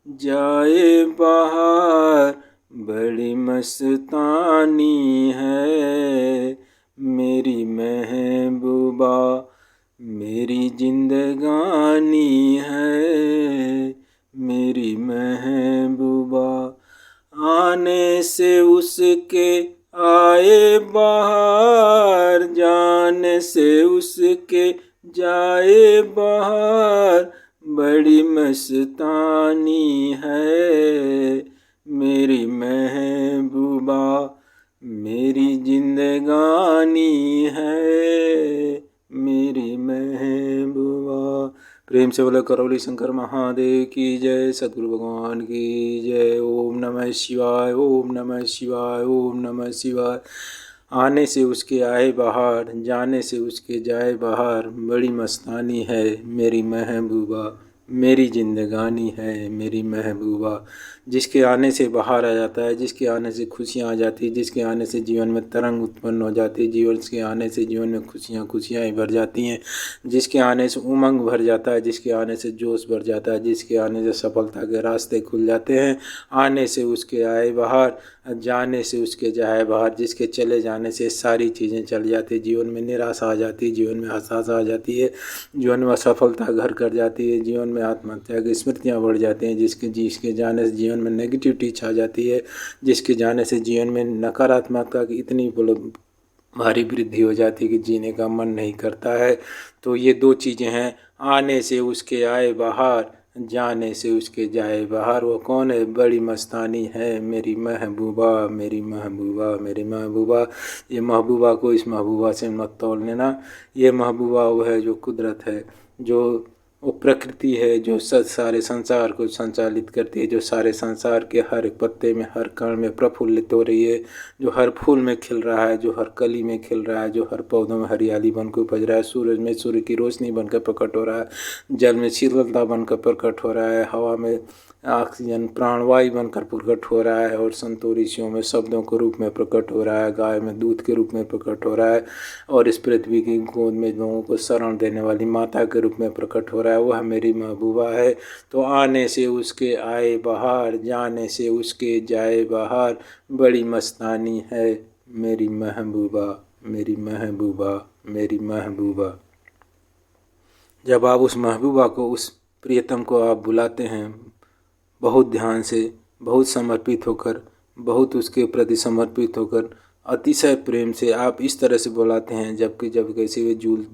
जाए बाहर बड़ी मस्तानी है मेरी महबूबा, मेरी जिंदगानी है मेरी महबूबा। आने से उसके आए बाहर, जाने से उसके जाए बाहर, बड़ी मस्तानी है मेरी महबूबा, मेरी जिंदगानी है मेरी महबूबा। प्रेम से बोले करौली शंकर महादेव की जय, सद्गुरु भगवान की जय। ओम नमः शिवाय, ओम नमः शिवाय, ओम नमः शिवाय। आने से उसके आए बाहर, जाने से उसके जाए बाहर, बड़ी मस्तानी है मेरी महबूबा, मेरी जिंदगानी है मेरी महबूबा। जिसके आने से बाहर आ जाता है, जिसके आने से खुशियाँ आ जाती है, जिसके आने से जीवन में तरंग उत्पन्न हो जाती है, जीवन के आने से जीवन में खुशियाँ ही भर जाती हैं, जिसके आने से उमंग भर जाता है, जिसके आने से जोश भर जाता है, जिसके आने से सफलता के रास्ते खुल जाते हैं। आने से उसके आए बाहर, जाने से उसके जाए बाहर। जिसके चले जाने से सारी चीज़ें चल जाती, जीवन में निराशा आ जाती, जीवन में हताशा आ जाती है, जीवन में असफलता घर कर जाती है, जीवन में आत्महत्या की स्मृतियाँ बढ़ जाती हैं, जिसके जाने से जीवन में नेगेटिविटी छा जाती है, जिसके जाने से जीवन में नकारात्मकता की इतनी भारी वृद्धि हो जाती है कि जीने का मन नहीं करता है। तो ये दो चीज़ें हैं, आने से उसके आए बाहर, जाने से उसके जाए बाहर। वो कौन है? बड़ी मस्तानी है मेरी महबूबा, मेरी महबूबा, मेरी महबूबा। ये महबूबा को इस महबूबा से मत तोल लेना। ये महबूबा वो है जो कुदरत है, जो वो प्रकृति है, जो सारे संसार को संचालित करती है, जो सारे संसार के हर एक पत्ते में, हर कण में प्रफुल्लित हो रही है, जो हर फूल में खिल रहा है, जो हर कली में खिल रहा है, जो हर पौधों में हरियाली बनकर उपज रहा है, सूरज में सूर्य की रोशनी बनकर प्रकट हो रहा है, जल में शीतलता बनकर प्रकट हो रहा है, हवा में ऑक्सीजन प्राणवायु बनकर प्रकट हो रहा है, और संतों ऋषियों में शब्दों के रूप में प्रकट हो रहा है, गाय में दूध के रूप में प्रकट हो रहा है, और इस पृथ्वी की गोद में लोगों को शरण देने वाली माता के रूप में प्रकट हो रहा है। वह मेरी महबूबा है। तो आने से उसके आए बाहर, जाने से उसके जाए बाहर, बड़ी मस्तानी है मेरी महबूबा, मेरी महबूबा, मेरी महबूबा। जब आप उस महबूबा को, उस प्रियतम को आप बुलाते हैं बहुत ध्यान से, बहुत समर्पित होकर, बहुत उसके प्रति समर्पित होकर, अतिशय प्रेम से आप इस तरह से बुलाते हैं, जब कैसे वे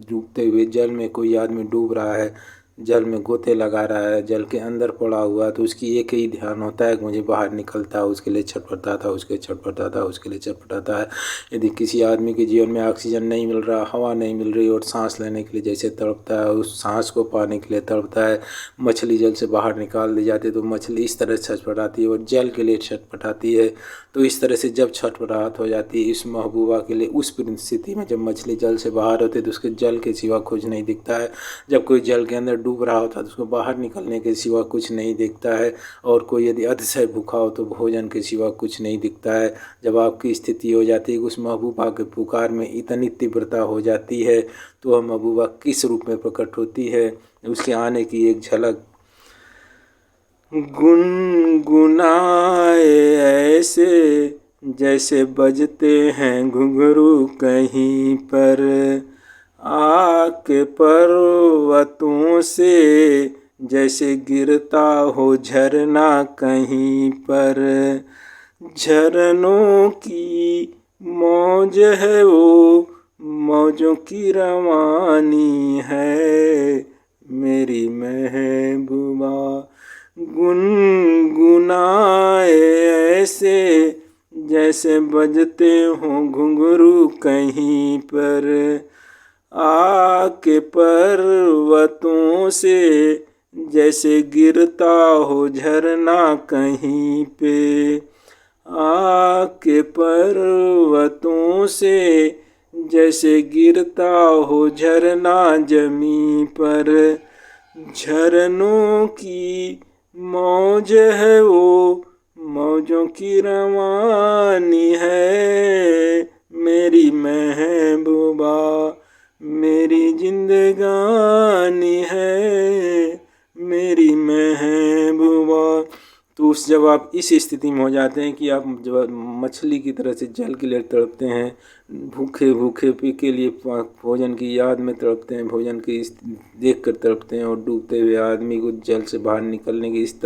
डूबते हुए जल में कोई आदमी डूब रहा है, जल में गोते लगा रहा है, जल के अंदर पड़ा हुआ, तो उसकी एक ही ध्यान होता है कि मुझे बाहर निकलता है, उसके लिए छटपटाता है, उसके छटपटाता है, उसके लिए छटपटाता है। यदि किसी आदमी के जीवन में ऑक्सीजन नहीं मिल रहा, हवा नहीं मिल रही, और सांस लेने के लिए जैसे तड़पता है, उस सांस को पाने के लिए तड़पता है, मछली जल से बाहर निकाल दी जाती है तो मछली इस तरह से छटपटाती है, और जल के लिए छटपटाती है। तो इस तरह से जब छटपटाहट हो जाती है इस महबूबा के लिए, उस परिस्थिति में जब मछली जल से बाहर होती है तो उसके जल के सिवा कुछ नहीं दिखता है। जब कोई जल के अंदर डूब रहा होता है तो उसको बाहर निकलने के सिवा कुछ नहीं दिखता है, और कोई यदि अतिशय भूखा हो तो भोजन के सिवा कुछ नहीं दिखता है। जब आपकी स्थिति हो जाती है उस महबूबा के पुकार में इतनी तीव्रता हो जाती है, तो वह महबूबा किस रूप में प्रकट होती है, उसके आने की एक झलक। गुनगुनाए ऐसे जैसे बजते हैं घुंघरू कहीं पर, आके पर्वतों से जैसे गिरता हो झरना कहीं पर। झरनों की मौज है वो, मौजों की रवानी है मेरी महबूबा। गुनगुनाए ऐसे जैसे बजते हों घुंघरू कहीं पर, आके पर्वतों से जैसे गिरता हो झरना कहीं पे, आके पर्वतों से जैसे गिरता हो झरना जमी पर। झरनों की मौज है वो, मौजों की रवानी है मेरी महबूबा, मेरी जिंदगानी है मेरी महबूबा। तो उस जब आप इस स्थिति में हो जाते हैं कि आप जब मछली की तरह से जल के लिए तड़पते हैं, भूखे भूखे पी के लिए भोजन की याद में तड़पते हैं, भोजन की देख कर तड़पते हैं, और डूबते हुए आदमी को जल से बाहर निकलने की इस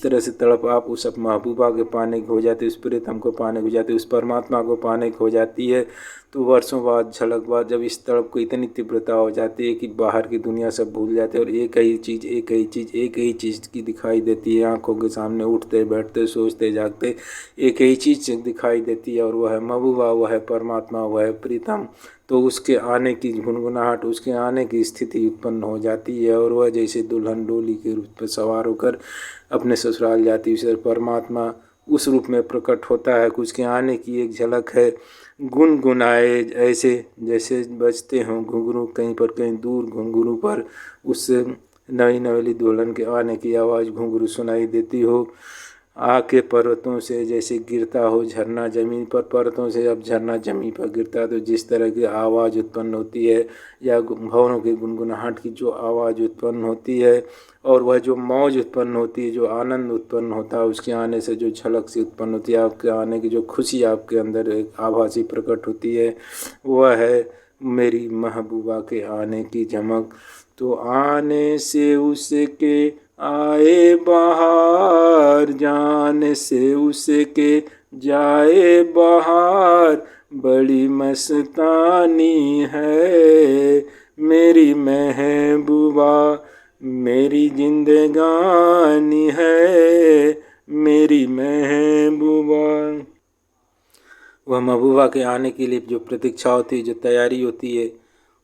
तरह से तड़प आप उस महबूबा के पाने को हो जाती है, उस प्रीतम को पाने को हो जाती है, उस परमात्मा को पाने को हो जाती है। तो वर्षों बाद, झलक बाद, जब इस तड़प को इतनी तीव्रता हो जाती है कि बाहर की दुनिया सब भूल जाते हैं और एक ही चीज़ की दिखाई देती है आंखों के सामने, उठते बैठते सोचते जागते एक ही चीज़ दिखाई देती है, और वह है महबूबा, वह है परमात्मा, वह है प्रीतम। तो उसके आने की गुनगुनाहट, उसके आने की स्थिति उत्पन्न हो जाती है, और वह जैसे दुल्हन डोली के रूप पर सवार होकर अपने ससुराल जाती है, उसे परमात्मा उस रूप में प्रकट होता है। उसके आने की एक झलक है। गुनगुनाए ऐसे जैसे बजते हों घुंघरू कहीं पर कहीं दूर, घुंघरू पर उस नई नवेली दुल्हन के आने की आवाज़ घुंघरू सुनाई देती हो। आके पर्वतों से जैसे गिरता हो झरना ज़मीन पर, पर्वतों से जब झरना ज़मीन पर गिरता है तो जिस तरह की आवाज़ उत्पन्न होती है, या भंवरों की गुनगुनाहट की जो आवाज़ उत्पन्न होती है, और वह जो मौज उत्पन्न होती है, जो आनंद उत्पन्न होता है उसके आने से, जो झलक सी उत्पन्न होती है, आपके आने की जो खुशी आपके अंदर एक आभासी प्रकट होती है, वह है मेरी महबूबा के आने की झमक। तो आने से उसके आए बहार, जाने से उसके जाए बहार, बड़ी मस्तानी है मेरी महबूबा, मेरी जिंदगानी है मेरी महबूबा। वह महबूबा के आने के लिए जो प्रतीक्षा होती है, जो तैयारी होती है,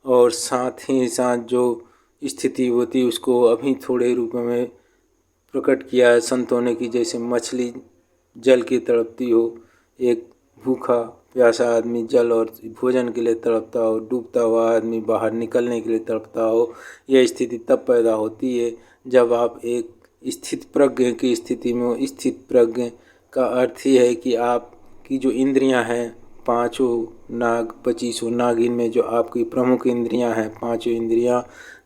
और साथ ही साथ जो स्थिति होती है, उसको अभी थोड़े रूप में प्रकट किया है संतों ने कि जैसे मछली जल की तड़पती हो, एक भूखा प्यासा आदमी जल और भोजन के लिए तड़पता हो, डूबता हुआ आदमी बाहर निकलने के लिए तड़पता हो। यह स्थिति तब पैदा होती है जब आप एक स्थित प्रज्ञ की स्थिति में हो। स्थित प्रज्ञ का अर्थ ही है कि आपकी जो इंद्रियां हैं, पांचों नाग 25 नागिन में जो आपकी प्रमुख इंद्रियां हैं, पांचों इंद्रियां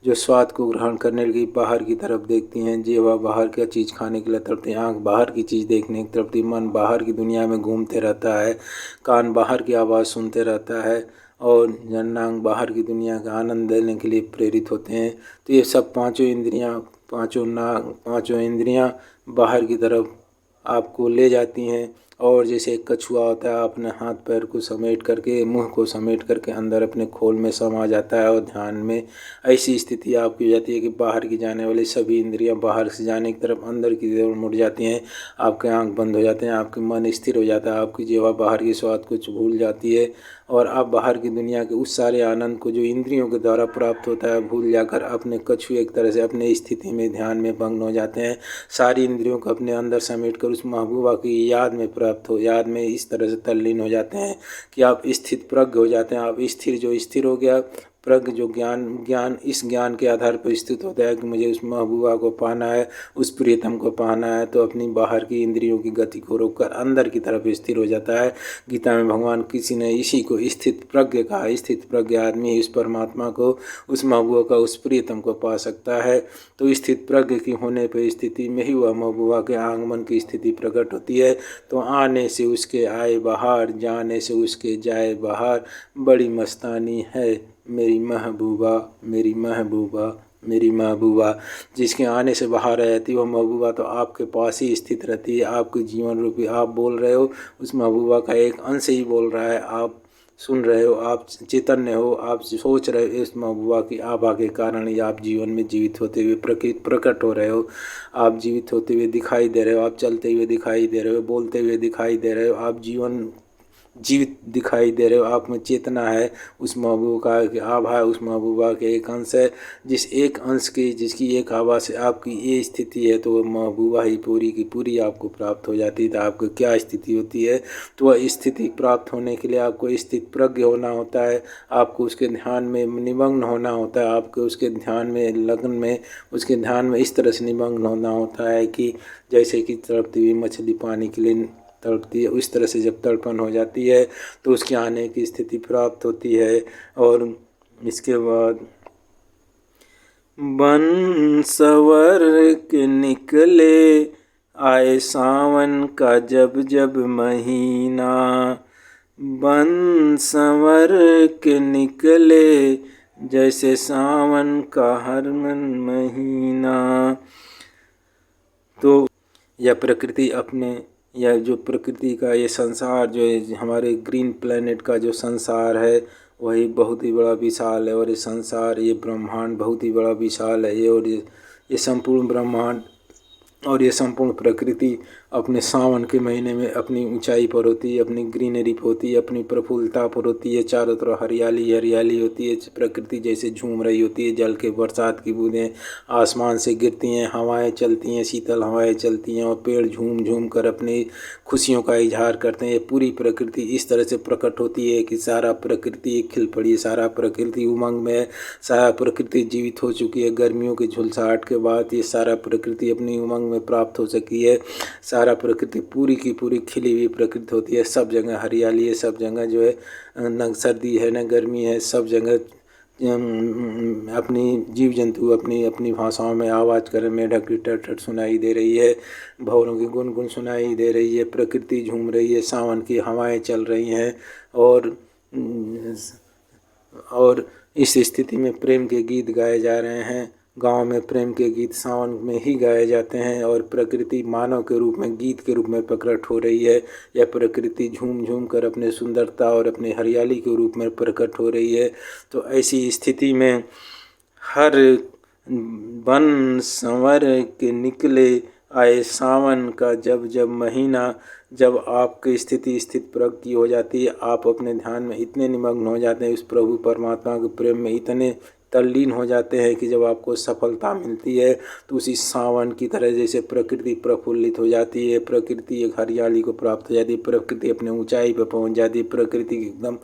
जो स्वाद को ग्रहण करने के लिए बाहर की तरफ देखती हैं, जीवा बाहर का चीज़ खाने के लिए तड़पती है, आँख बाहर की चीज़ देखने की तड़पती, मन बाहर की दुनिया में घूमते रहता है, कान बाहर की आवाज़ सुनते रहता है, और जन्नांग बाहर की दुनिया का आनंद लेने के लिए प्रेरित होते हैं। तो ये सब पांचों इंद्रियां बाहर की तरफ आपको ले जाती हैं। और जैसे एक कछुआ होता है, अपने हाथ पैर को समेट करके, मुंह को समेट करके अंदर अपने खोल में समा जाता है और ध्यान में ऐसी स्थिति आपकी हो जाती है कि बाहर की जाने वाली सभी इंद्रियां बाहर से जाने की तरफ अंदर की तरफ मुड़ जाती हैं। आपके आंख बंद हो जाते हैं, आपके मन स्थिर हो जाता है, आपकी जीवा बाहर की स्वाद को भूल जाती है, और आप बाहर की दुनिया के उस सारे आनंद को जो इंद्रियों के द्वारा प्राप्त होता है भूल जाकर अपने कछुए एक तरह से अपने स्थिति में ध्यान में भंग हो जाते हैं। सारी इंद्रियों को अपने अंदर समेट कर उस महबूबा की याद में इस तरह से तल्लीन हो जाते हैं कि आप स्थित प्रज्ञ हो जाते हैं। आप स्थिर हो गया, प्रज्ञ जो ज्ञान इस ज्ञान के आधार पर स्थित होता है कि मुझे उस महबूबा को पाना है, उस प्रियतम को पाना है, तो अपनी बाहर की इंद्रियों की गति को रोककर अंदर की तरफ स्थिर हो जाता है। गीता में भगवान किसी ने इसी को स्थित प्रज्ञ कहा। स्थित प्रज्ञ आदमी इस परमात्मा को, उस महबूबा का, उस प्रियतम को पा सकता है। तो स्थित प्रज्ञ की होने पर स्थिति में ही वह महबूबा के आगमन की स्थिति प्रकट होती है। तो आने से उसके आए बहार, जाने से उसके जाए बहार, बड़ी मस्तानी है मेरी महबूबा, मेरी महबूबा, मेरी महबूबा। जिसके आने से बाहर रहती है वह महबूबा तो आपके पास ही स्थित रहती है। आपके जीवन रूपी आप बोल रहे हो, उस महबूबा का एक अंश ही बोल रहा है। आप सुन रहे हो, आप चैतन्य हो, आप सोच रहे हो, इस महबूबा की आभा के कारण ही आप जीवन में जीवित होते हुए प्रकट हो रहे हो। आप जीवित होते हुए दिखाई दे रहे हो, आप चलते हुए दिखाई दे रहे हो, बोलते हुए दिखाई दे रहे हो, आप जीवित दिखाई दे रहे हो। आप में चेतना है, उस महबूबा का आभा है, उस महबूबा के एक अंश है। जिस एक अंश की, जिसकी एक आभा से आपकी ये स्थिति है, तो वह महबूबा ही पूरी की पूरी आपको प्राप्त हो जाती है। तो आपको क्या स्थिति होती है? तो वह स्थिति प्राप्त होने के लिए आपको स्थित प्रज्ञ होना होता है, आपको उसके ध्यान में निमग्न होना होता है, आपको उसके ध्यान में लगन में, उसके ध्यान में इस तरह से निमग्न होना होता है कि जैसे कि तड़पती हुई मछली पानी के लिए तड़पती है, उस तरह से जब तड़पन हो जाती है तो उसके आने की स्थिति प्राप्त होती है। और इसके बाद बन संवर के निकले आए सावन का जब जब महीना, बन संवर के निकले जैसे सावन का हर महीना। तो यह प्रकृति अपने, यह जो प्रकृति का ये संसार जो है, हमारे ग्रीन प्लेनेट का जो संसार है वही बहुत ही बड़ा विशाल है। और ये संसार, ये ब्रह्मांड बहुत ही बड़ा विशाल है। और ये संपूर्ण ब्रह्मांड और ये संपूर्ण प्रकृति अपने सावन के महीने में अपनी ऊंचाई पर होती है, अपनी ग्रीनरी पर होती है, अपनी प्रफुल्लता पर होती है। चारों तरफ हरियाली हरियाली होती है। प्रकृति जैसे झूम रही होती है। जल के बरसात की बूंदें आसमान से गिरती हैं, हवाएं चलती हैं, शीतल हवाएं चलती हैं और पेड़ झूम झूम कर अपनी खुशियों का इजहार करते हैं। ये पूरी प्रकृति इस तरह से प्रकट होती है कि सारा प्रकृति खिल पड़ी है, सारा प्रकृति उमंग में है, सारा प्रकृति जीवित हो चुकी है। गर्मियों की झुलसाहट के बाद ये सारा प्रकृति अपनी उमंग में प्राप्त हो सकी है। सारा प्रकृति पूरी की पूरी खिली हुई प्रकृति होती है। सब जगह हरियाली है, सब जगह जो है न सर्दी है न गर्मी है। सब जगह अपनी जीव जंतु अपनी अपनी भाषाओं में आवाज़ कर, मेढक की टट सुनाई दे रही है, भौरों की गुनगुन सुनाई दे रही है, प्रकृति झूम रही है, सावन की हवाएं चल रही हैं। और इस स्थिति में प्रेम के गीत गाए जा रहे हैं। गांव में प्रेम के गीत सावन में ही गाए जाते हैं और प्रकृति मानव के रूप में, गीत के रूप में प्रकट हो रही है। यह प्रकृति झूम झूम कर अपने सुंदरता और अपने हरियाली के रूप में प्रकट हो रही है। तो ऐसी स्थिति में हर बन संवर के निकले आए सावन का जब जब महीना, जब आपकी स्थिति स्थित प्रग की हो जाती है, आप अपने ध्यान में इतने निमग्न हो जाते हैं, उस प्रभु परमात्मा के प्रेम में इतने तल्लीन हो जाते हैं कि जब आपको सफलता मिलती है तो उसी सावन की तरह जैसे प्रकृति प्रफुल्लित हो जाती है, प्रकृति एक हरियाली को प्राप्त हो जाती है, प्रकृति अपने ऊंचाई पर पहुंच जाती है, प्रकृति एकदम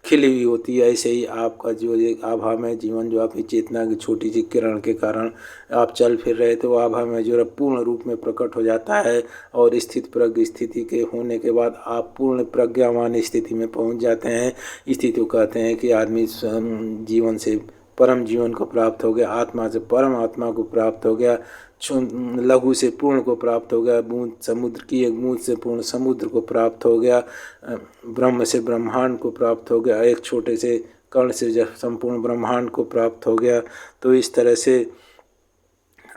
खिली हुई होती है। ऐसे ही आपका जो एक आभामय जीवन, जो आपकी चेतना की छोटी सी किरण के कारण आप चल फिर रहे थे, वो आभामय जो पूर्ण रूप में प्रकट हो जाता है। और स्थित प्रज्ञ स्थिति के होने के बाद आप पूर्ण प्रज्ञावान स्थिति में पहुंच जाते हैं। स्थिति को कहते हैं कि आदमी जीवन से परम जीवन को प्राप्त हो गया, आत्मा से परम आत्मा को प्राप्त हो गया, लघु से पूर्ण को प्राप्त हो गया, बूंद समुद्र की एक बूंद से पूर्ण समुद्र को प्राप्त हो गया, ब्रह्म से ब्रह्मांड को प्राप्त हो गया, एक छोटे से कण से जब संपूर्ण ब्रह्मांड को प्राप्त हो गया। तो इस तरह से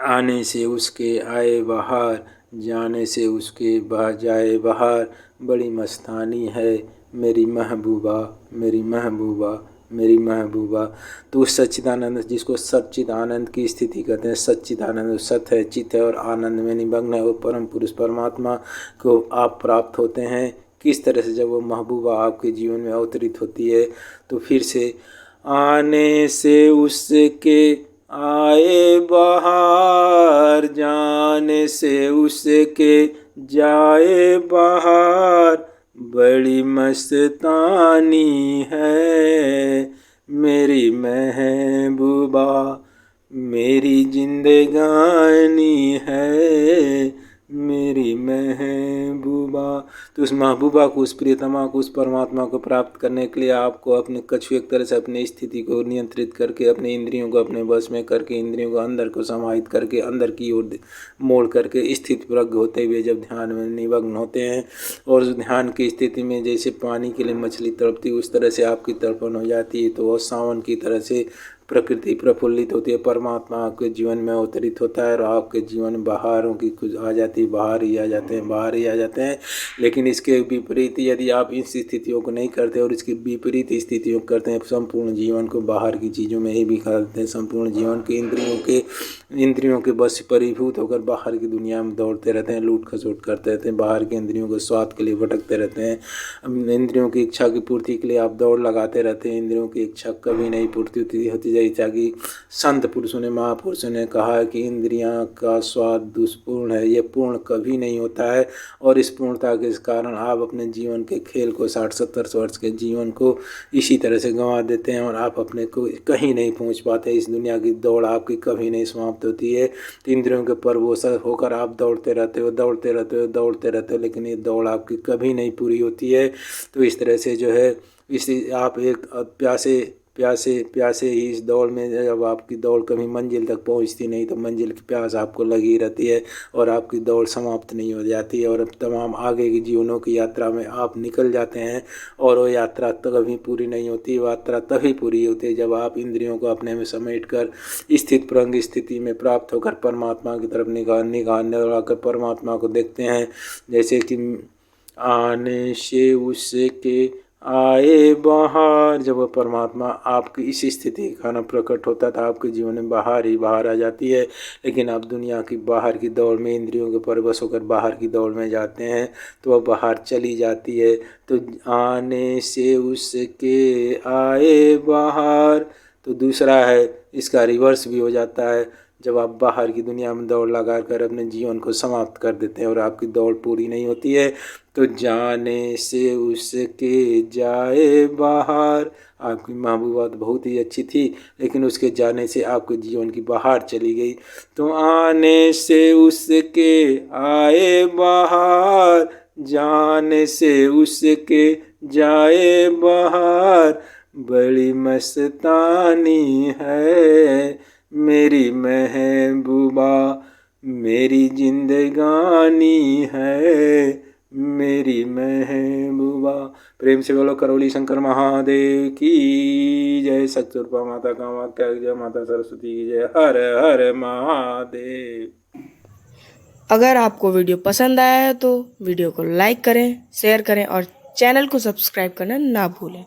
आने से उसके आए बहार, जाने से उसके जाए बहार, बड़ी मस्तानी है मेरी महबूबा, मेरी महबूबा, मेरी महबूबा। तो उस सच्चिदानंद, जिसको सच्चिदानंद की स्थिति कहते हैं, सच्चिदानंद सत है, चित है और आनंद में निमग्न है, वो परम पुरुष परमात्मा को आप प्राप्त होते हैं। किस तरह से? जब वो महबूबा आपके जीवन में अवतरित होती है तो फिर से आने से उसके आए बहार, जाने से उसके जाए बहार, बड़ी मस्तानी है मेरी महबूबा, मेरी जिंदगानी है मेरी महबूबा। तो उस महबूबा को, उस प्रियतमा को, उस परमात्मा को प्राप्त करने के लिए आपको अपने कछु एक तरह से अपनी स्थिति को नियंत्रित करके, अपने इंद्रियों को अपने वश में करके, इंद्रियों को अंदर को समाहित करके, अंदर की ओर मोड़ करके स्थित प्रज्ञ होते हुए जब ध्यान में निमग्न होते हैं, और उस ध्यान की स्थिति में जैसे पानी के लिए मछली तड़पती उस तरह से आपकी तड़पन हो जाती है। तो वह सावन की तरह से प्रकृति प्रफुल्लित होती है, परमात्मा आपके जीवन में अवतरित होता है और आपके जीवन में बहारों की कुछ आ जाती है, बाहर ही आ जाते हैं, बाहर ही आ जाते हैं। लेकिन इसके विपरीत यदि आप इन स्थितियों को नहीं करते और इसकी विपरीत स्थितियों को करते हैं, संपूर्ण जीवन को बाहर की चीज़ों में ही भी करते हैं, संपूर्ण जीवन के इंद्रियों के बस परिभूत होकर बाहर की दुनिया में दौड़ते रहते हैं, लूट खसोट करते रहते हैं, बाहर के इंद्रियों को स्वाद के लिए भटकते रहते हैं, इंद्रियों की इच्छा की पूर्ति के लिए आप दौड़ लगाते रहते हैं। इंद्रियों की इच्छा कभी नहीं पूर्ति होती जैसा कि संत पुरुषों ने, महापुरुषों ने कहा कि इंद्रियां का स्वाद दुष्पूर्ण है, ये पूर्ण कभी नहीं होता है। और इस पूर्णता के कारण आप अपने जीवन के खेल को, 60-70 वर्ष के जीवन को इसी तरह से गंवा देते हैं और आप अपने को कहीं नहीं पहुंच पाते। इस दुनिया की दौड़ आपकी कभी नहीं समाप्त होती है। इंद्रियों के परवश होकर आप दौड़ते रहते हो, दौड़ते रहते हो, दौड़ते रहते हो, लेकिन ये दौड़ आपकी कभी नहीं पूरी होती है। तो इस तरह से जो है, इस आप एक प्यासे प्यासे प्यासे ही इस दौड़ में, जब आपकी दौड़ कभी मंजिल तक पहुंचती नहीं तो मंजिल की प्यास आपको लगी रहती है और आपकी दौड़ समाप्त नहीं हो जाती है और अब तमाम आगे की जीवनों की यात्रा में आप निकल जाते हैं। और वो यात्रा तो कभी पूरी नहीं होती, वो यात्रा तभी पूरी होती है जब आप इंद्रियों को अपने में समेट कर स्थित प्रज्ञ स्थिति में प्राप्त होकर परमात्मा की तरफ निगाह दौड़ाकर परमात्मा को देखते हैं। जैसे कि आने से उसके आए बाहर, जब वो परमात्मा आपकी इस स्थिति का खाना प्रकट होता था आपके जीवन में बाहर ही बाहर आ जाती है। लेकिन आप दुनिया की बाहर की दौड़ में इंद्रियों के परवश होकर बाहर की दौड़ में जाते हैं तो वह बाहर चली जाती है। तो आने से उसके आए बाहर, तो दूसरा है इसका रिवर्स भी हो जाता है। जब आप बाहर की दुनिया में दौड़ लगा कर अपने जीवन को समाप्त कर देते हैं और आपकी दौड़ पूरी नहीं होती है तो जाने से उसके जाए बाहर। आपकी महबूबा तो बहुत ही अच्छी थी लेकिन उसके जाने से आपके जीवन की बाहर चली गई। तो आने से उसके आए बाहर, जाने से उसके जाए बाहर, बड़ी मस्तानी है मेरी महबूबा, मेरी जिंदगानी है मेरी महबूबा। प्रेम से बोलो करौली शंकर महादेव की जय। सतस्वरूपा माता कामाख्या की जय, माता सरस्वती की जय। हर हर महादेव। अगर आपको वीडियो पसंद आया है तो वीडियो को लाइक करें, शेयर करें और चैनल को सब्सक्राइब करना ना भूलें।